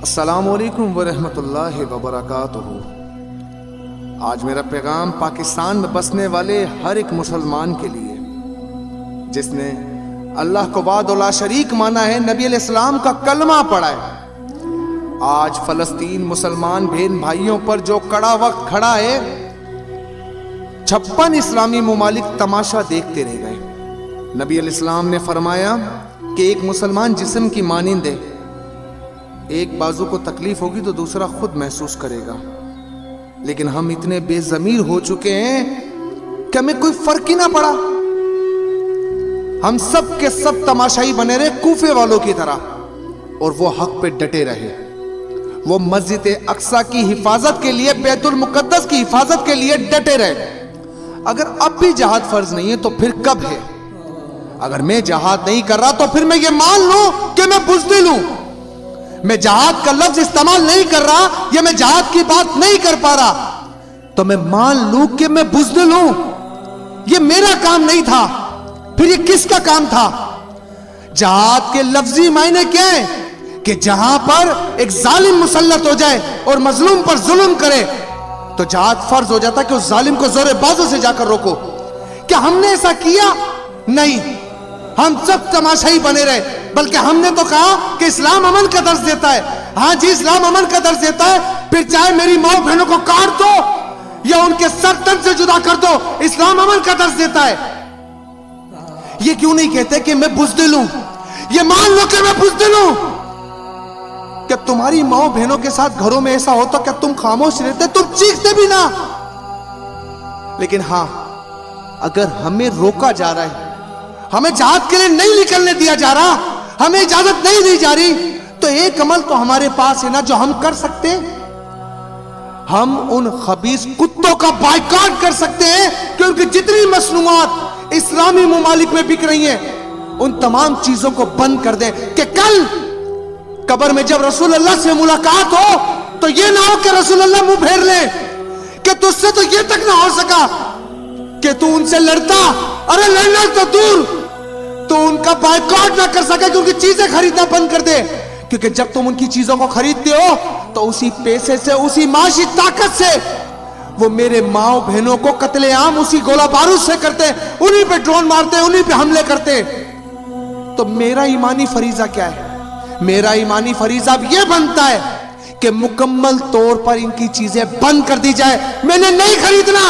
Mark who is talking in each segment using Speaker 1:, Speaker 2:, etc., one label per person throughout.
Speaker 1: السلام علیکم ورحمۃ اللہ وبرکاتہ۔ آج میرا پیغام پاکستان میں بسنے والے ہر ایک مسلمان کے لیے جس نے اللہ کو وحدہ لا شریک مانا ہے، نبی علیہ السلام کا کلمہ پڑھا ہے۔ آج فلسطین مسلمان بہن بھائیوں پر جو کڑا وقت کھڑا ہے، 56 اسلامی ممالک تماشا دیکھتے رہ گئے۔ نبی علیہ السلام نے فرمایا کہ ایک مسلمان جسم کی مانند ہے، ایک بازو کو تکلیف ہوگی تو دوسرا خود محسوس کرے گا، لیکن ہم اتنے بے ضمیر ہو چکے ہیں کہ ہمیں کوئی فرق ہی نہ پڑا۔ ہم سب کے سب تماشائی بنے رہے کوفے والوں کی طرح، اور وہ حق پہ ڈٹے رہے۔ وہ مسجد اقصیٰ کی حفاظت کے لیے، بیت المقدس کی حفاظت کے لیے ڈٹے رہے۔ اگر اب بھی جہاد فرض نہیں ہے تو پھر کب ہے؟ اگر میں جہاد نہیں کر رہا تو پھر میں یہ مان لوں کہ میں بزدل ہوں۔ میں جہاد کا لفظ استعمال نہیں کر رہا یا میں جہاد کی بات نہیں کر پا رہا تو میں مان لوں کہ میں بزدل ہوں۔ یہ میرا کام نہیں تھا، پھر یہ کس کا کام تھا؟ جہاد کے لفظی معنی کیا ہے؟ کہ جہاں پر ایک ظالم مسلط ہو جائے اور مظلوم پر ظلم کرے تو جہاد فرض ہو جاتا کہ اس ظالم کو زور بازو سے جا کر روکو۔ کیا ہم نے ایسا کیا؟ نہیں، ہم سب تماشائی بنے رہے، بلکہ ہم نے تو کہا کہ اسلام امن کا درس دیتا ہے۔ ہاں جی، اسلام امن کا درس دیتا ہے، پھر چاہے میری ماں بہنوں کو کاٹ دو یا ان کے سر تن سے جدا کر دو، اسلام امن کا درس دیتا ہے۔ یہ کیوں نہیں کہتے کہ میں بزدل ہوں؟ یہ مان لو کہ میں بزدل ہوں۔ کہ تمہاری ماں بہنوں کے ساتھ گھروں میں ایسا ہوتا کہ تم خاموش رہتے، تم چیختے بھی نہ۔ لیکن ہاں، اگر ہمیں روکا جا رہا ہے، ہمیں جہاد کے لیے نہیں نکلنے دیا جا رہا، ہمیں اجازت نہیں دی جا رہی، تو ایک عمل تو ہمارے پاس ہے نا جو ہم کر سکتے ہیں۔ ہم ان خبیث کتوں کا بائیکاٹ کر سکتے ہیں کہ ان کی جتنی مصنوعات اسلامی ممالک میں بک رہی ہیں ان تمام چیزوں کو بند کر دیں، کہ کل قبر میں جب رسول اللہ سے ملاقات ہو تو یہ نہ ہو کہ رسول اللہ منہ پھیر لیں کہ تجھ سے تو یہ تک نہ ہو سکا کہ تو ان سے لڑتا، ارے لڑنا تو دور، تو ان کا بائیکاٹ نہ کر سکے کہ ان کی چیزیں خریدنا بند کر دے۔ کیونکہ جب تم ان کی چیزوں کو خریدتے ہو تو اسی پیسے سے، اسی معاشی طاقت سے وہ میرے ماں بہنوں کو قتل عام اسی گولہ بارود سے کرتے، انہی پہ ڈرون مارتے، انہی پہ حملے کرتے۔ تو میرا ایمانی فریضہ کیا ہے؟ میرا ایمانی فریضہ اب یہ بنتا ہے کہ مکمل طور پر ان کی چیزیں بند کر دی جائے۔ میں نے نہیں خریدنا،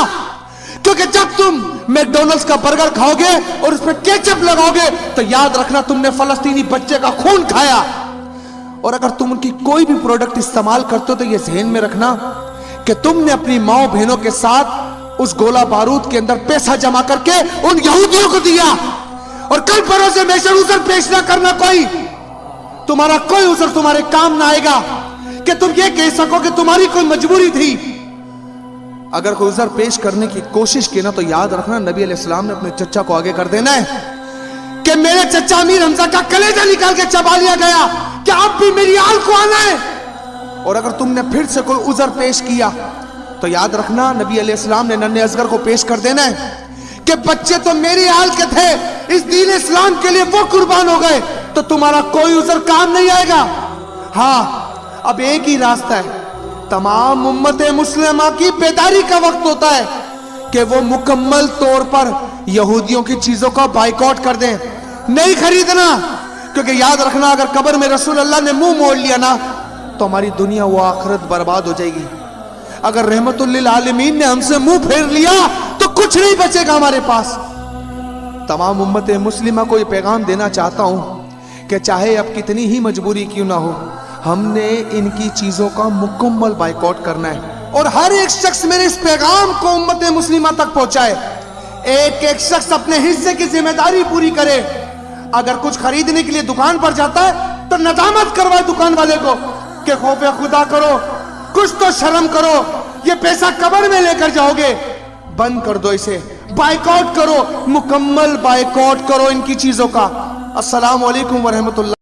Speaker 1: کیونکہ جب تم میکڈونلڈز کا برگر کھاؤ گے اور اس پہ کیچپ لگاؤ گے تو یاد رکھنا تم نے فلسطینی بچے کا خون کھایا۔ اور اگر تم ان کی کوئی بھی پروڈکٹ استعمال کرتے ہو تو یہ ذہن میں رکھنا کہ تم نے اپنی ماں بہنوں کے ساتھ اس گولہ بارود کے اندر پیسہ جمع کر کے ان یہودیوں کو دیا، اور کل پروں سے میشر عذر پیش نہ کرنا، کوئی تمہارا کوئی عذر تمہارے کام نہ آئے گا کہ تم یہ کہہ سکو کہ تمہاری کوئی مجبوری تھی۔ اگر کوئی عذر پیش کرنے کی کوشش کی نا تو یاد رکھنا نبی علیہ السلام نے اپنے چچا کو آگے کر دینا ہے کہ میرے چچا امیر حمزہ کا کلیجہ نکال کے چبا لیا گیا، کہ اب بھی میری آل کو آنا ہے۔ اور اگر تم نے پھر سے کوئی عذر پیش کیا تو یاد رکھنا نبی علیہ السلام نے ننھے اصغر کو پیش کر دینا ہے کہ بچے تو میری آل کے تھے، اس دین اسلام کے لیے وہ قربان ہو گئے، تو تمہارا کوئی عذر کام نہیں آئے گا۔ ہاں، اب ایک ہی راستہ ہے، تمام امت مسلمہ کی بیداری کا وقت ہوتا ہے کہ وہ مکمل طور پر یہودیوں کی چیزوں کا بائیکاٹ کر دیں، نہیں خریدنا۔ کیونکہ یاد رکھنا اگر قبر میں رسول اللہ نے منہ موڑ لیا نا تو ہماری دنیا و آخرت برباد ہو جائے گی۔ اگر رحمت للعالمین نے ہم سے منہ پھیر لیا تو کچھ نہیں بچے گا ہمارے پاس۔ تمام امت مسلمہ کو یہ پیغام دینا چاہتا ہوں کہ چاہے اب کتنی ہی مجبوری کیوں نہ ہو، ہم نے ان کی چیزوں کا مکمل بائیکاٹ کرنا ہے، اور ہر ایک شخص میرے اس پیغام کو امت مسلمہ تک پہنچائے۔ ایک ایک شخص اپنے حصے کی ذمہ داری پوری کرے۔ اگر کچھ خریدنے کے لیے دکان پر جاتا ہے تو ندامت کروائے دکان والے کو کہ خوف خدا کرو، کچھ تو شرم کرو، یہ پیسہ قبر میں لے کر جاؤ گے، بند کر دو اسے، بائیکاٹ کرو، مکمل بائیکاٹ کرو ان کی چیزوں کا۔ السلام علیکم ورحمۃ اللہ۔